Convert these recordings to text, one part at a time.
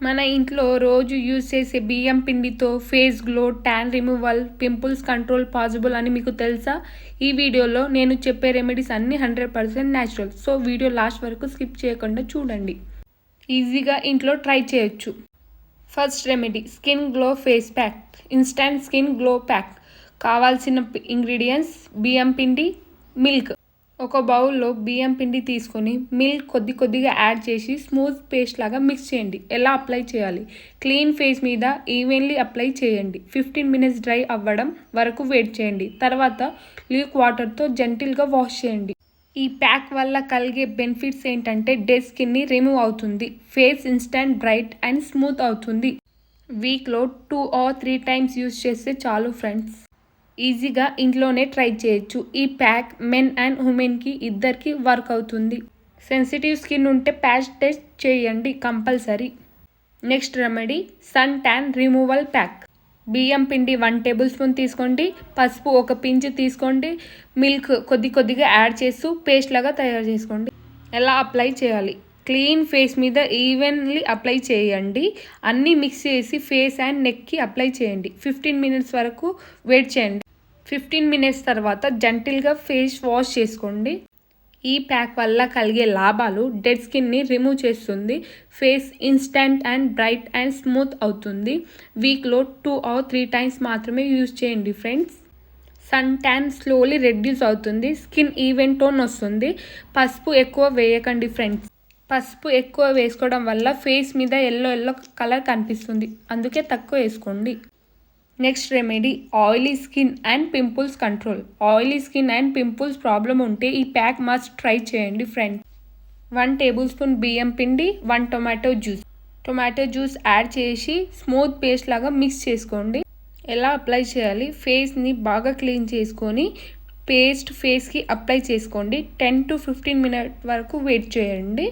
మన ఇంట్లో రోజు యూజ్ చేసే బియ్యం పిండితో face glow, tan removal, pimples control possible అని మీకు తెలుసా? ఈ వీడియోలో నేను చెప్పే రెమెడీస్ అన్నీ 100% న్యాచురల్. సో వీడియో లాస్ట్ వరకు స్కిప్ చేయకుండా చూడండి. ఈజీగా ఇంట్లో ట్రై చేయొచ్చు. First remedy skin glow face pack. Instant skin glow pack. కావాల్సిన ఇంగ్రీడియంట్స్ బియ్యం పిండి, మిల్క్. ఒక బౌల్లో బియ్యం పిండి తీసుకొని మిల్క్ కొద్దిగా యాడ్ చేసి స్మూత్ పేస్ట్ లాగా మిక్స్ చేయండి. ఎలా అప్లై చేయాలి? క్లీన్ ఫేస్ మీద ఈవెన్లీ అప్లై చేయండి. 15 మినిట్స్ డ్రై అవ్వడం వరకు వెయిట్ చేయండి. తర్వాత ల్యూక్ వాటర్తో జెంటిల్గా వాష్ చేయండి. ఈ ప్యాక్ వల్ల కలిగే బెనిఫిట్స్ ఏంటంటే డెడ్ స్కిన్ని రిమూవ్ అవుతుంది, face instant bright and smooth అవుతుంది. వీక్లో 2 or 3 టైమ్స్ యూజ్ చేస్తే చాలు ఫ్రెండ్స్. ఈజీగా ఇంట్లోనే ట్రై చేయొచ్చు. ఈ ప్యాక్ మెన్ అండ్ ఉమెన్కి ఇద్దరికి వర్క్ అవుతుంది. సెన్సిటివ్ స్కిన్ ఉంటే ప్యాచ్ టెస్ట్ చేయండి compulsory. Next remedy sun tan removal pack. బియ్యం పిండి 1 టేబుల్ స్పూన్ తీసుకోండి, పసుపు 1 పించ్ తీసుకోండి, మిల్క్ కొద్దిగా యాడ్ చేస్తూ పేస్ట్ లాగా తయారు చేసుకోండి. ఎలా అప్లై చేయాలి? క్లీన్ ఫేస్ మీద ఈవెన్లీ అప్లై చేయండి. అన్నీ మిక్స్ చేసి ఫేస్ అండ్ నెక్కి అప్లై చేయండి. 15 మినిట్స్ వరకు వెయిట్ చేయండి. 15 మినిట్స్ తర్వాత జెంటిల్గా ఫేస్ వాష్ చేసుకోండి. ఈ ప్యాక్ వల్ల కలిగే లాభాలు డెడ్ స్కిన్ని రిమూవ్ చేస్తుంది, face instant and bright and smooth అవుతుంది. వీక్లో 2 or 3 టైమ్స్ మాత్రమే యూజ్ చేయండి friends. Sun tan slowly reduce అవుతుంది, స్కిన్ ఈవెన్ టోన్ వస్తుంది. పసుపు ఎక్కువ వేయకండి ఫ్రెండ్స్. పసుపు ఎక్కువ వేసుకోవడం వల్ల ఫేస్ మీద ఎల్లో కలర్ కనిపిస్తుంది, అందుకే తక్కువ వేసుకోండి. Next remedy oily skin and pimples control. Oily skin and pimples problem ఉంటే ఈ ప్యాక్ మస్ట్ ట్రై చేయండి ఫ్రెండ్స్. 1 టేబుల్ స్పూన్ బియ్యం పిండి, 1 tomato juice. Tomato juice add చేసి స్మూత్ పేస్ట్ లాగా మిక్స్ చేసుకోండి. ఎలా అప్లై చేయాలి? ఫేస్ని బాగా క్లీన్ చేసుకొని పేస్ట్ ఫేస్కి అప్లై చేసుకోండి. 10 to 15 మినిట్స్ వరకు వెయిట్ చేయండి.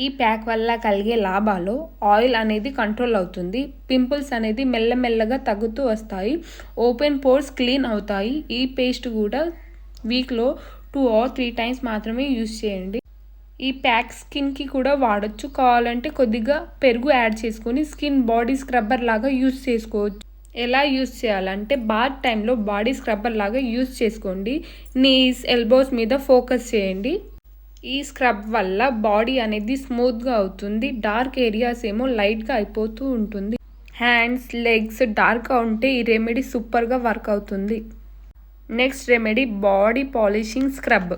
ఈ ప్యాక్ వల్ల కలిగే లాభాలు ఆయిల్ అనేది కంట్రోల్ అవుతుంది, పింపుల్స్ అనేది మెల్లమెల్లగా తగ్గుతూ వస్తాయి, ఓపెన్ పోర్స్ క్లీన్ అవుతాయి. ఈ పేస్ట్ కూడా వీక్లో 2 or 3 టైమ్స్ మాత్రమే యూజ్ చేయండి. ఈ ప్యాక్ స్కిన్కి కూడా వాడచ్చు. కావాలంటే కొద్దిగా పెరుగు యాడ్ చేసుకొని స్కిన్ బాడీ స్క్రబ్బర్ లాగా యూజ్ చేసుకోవచ్చు. ఎలా యూజ్ చేయాలంటే బాత్ టైంలో బాడీ స్క్రబ్బర్ లాగా యూజ్ చేసుకోండి. నీస్, ఎల్బోస్ మీద ఫోకస్ చేయండి. ఈ స్క్రబ్ వల్ల బాడీ అనేది స్మూత్గా అవుతుంది, డార్క్ ఏరియాస్ ఏమో లైట్గా అయిపోతూ ఉంటుంది. హ్యాండ్స్, లెగ్స్ డార్క్గా ఉంటే ఈ రెమెడీ సూపర్గా వర్క్ అవుతుంది. Next remedy body polishing scrub.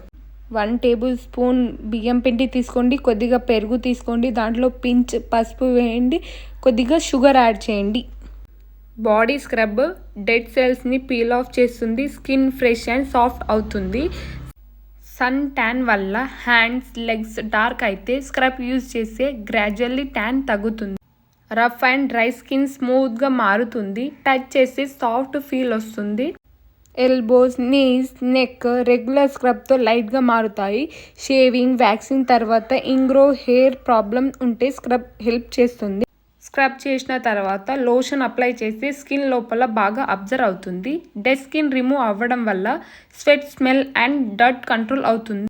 1 table spoon బియ్యం పిండి తీసుకోండి, కొద్దిగా పెరుగు తీసుకోండి, దాంట్లో పించ్ పసుపు వేయండి, కొద్దిగా షుగర్ యాడ్ చేయండి. బాడీ స్క్రబ్ డెడ్ సెల్స్ని పీల్ ఆఫ్ చేస్తుంది, స్కిన్ ఫ్రెష్ అండ్ సాఫ్ట్ అవుతుంది. సన్ ట్యాన్ వల్ల హ్యాండ్స్, లెగ్స్ డార్క్ అయితే స్క్రబ్ యూజ్ చేస్తే గ్రాడ్యువల్లీ ట్యాన్ తగ్గుతుంది. రఫ్ అండ్ డ్రై స్కిన్ స్మూత్గా మారుతుంది, టచ్ చేస్తే సాఫ్ట్ ఫీల్ వస్తుంది. ఎల్బోస్, నీస్, నెక్ రెగ్యులర్ స్క్రబ్తో లైట్గా మారుతాయి. షేవింగ్, వ్యాక్సింగ్ తర్వాత ఇంగ్రో హెయిర్ ప్రాబ్లం ఉంటే స్క్రబ్ హెల్ప్ చేస్తుంది. స్క్రబ్ చేసిన తర్వాత లోషన్ అప్లై చేస్తే స్కిన్ లోపల బాగా అబ్జర్వ్ అవుతుంది. డెడ్ స్కిన్ రిమూవ్ అవ్వడం వల్ల sweat, smell and dirt control అవుతుంది.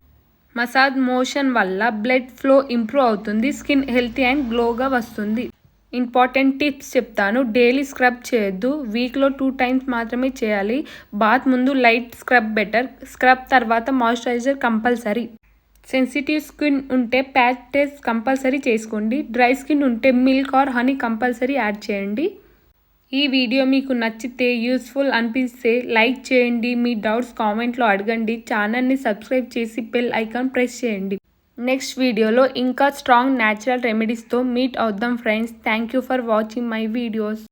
మసాజ్ మోషన్ వల్ల బ్లడ్ ఫ్లో ఇంప్రూవ్ అవుతుంది, స్కిన్ హెల్తీ అండ్ గ్లోగా వస్తుంది. ఇంపార్టెంట్ టిప్స్ చెప్తాను. డైలీ స్క్రబ్ చేయొద్దు, వీక్లో 2 టైమ్స్ మాత్రమే చేయాలి. బాత్ ముందు లైట్ స్క్రబ్ బెటర్, స్క్రబ్ తర్వాత మాయిశ్చరైజర్ కంపల్సరీ. సెన్సిటివ్ స్కిన్ ఉంటే ప్యాచ్ టెస్ట్ కంపల్సరీ చేసుకోండి. డ్రై స్కిన్ ఉంటే milk are honey compulsory add చేయండి. ఈ వీడియో మీకు నచ్చితే, యూస్ఫుల్ అనిపిస్తే లైక్ చేయండి. మీ డౌట్స్ కామెంట్లో అడగండి. ఛానల్ని సబ్స్క్రైబ్ చేసి బెల్ ఐకాన్ ప్రెస్ చేయండి. నెక్స్ట్ వీడియోలో ఇంకా స్ట్రాంగ్ న్యాచురల్ రెమెడీస్తో మీట్ అవుదాం friends. Thank you for watching my videos.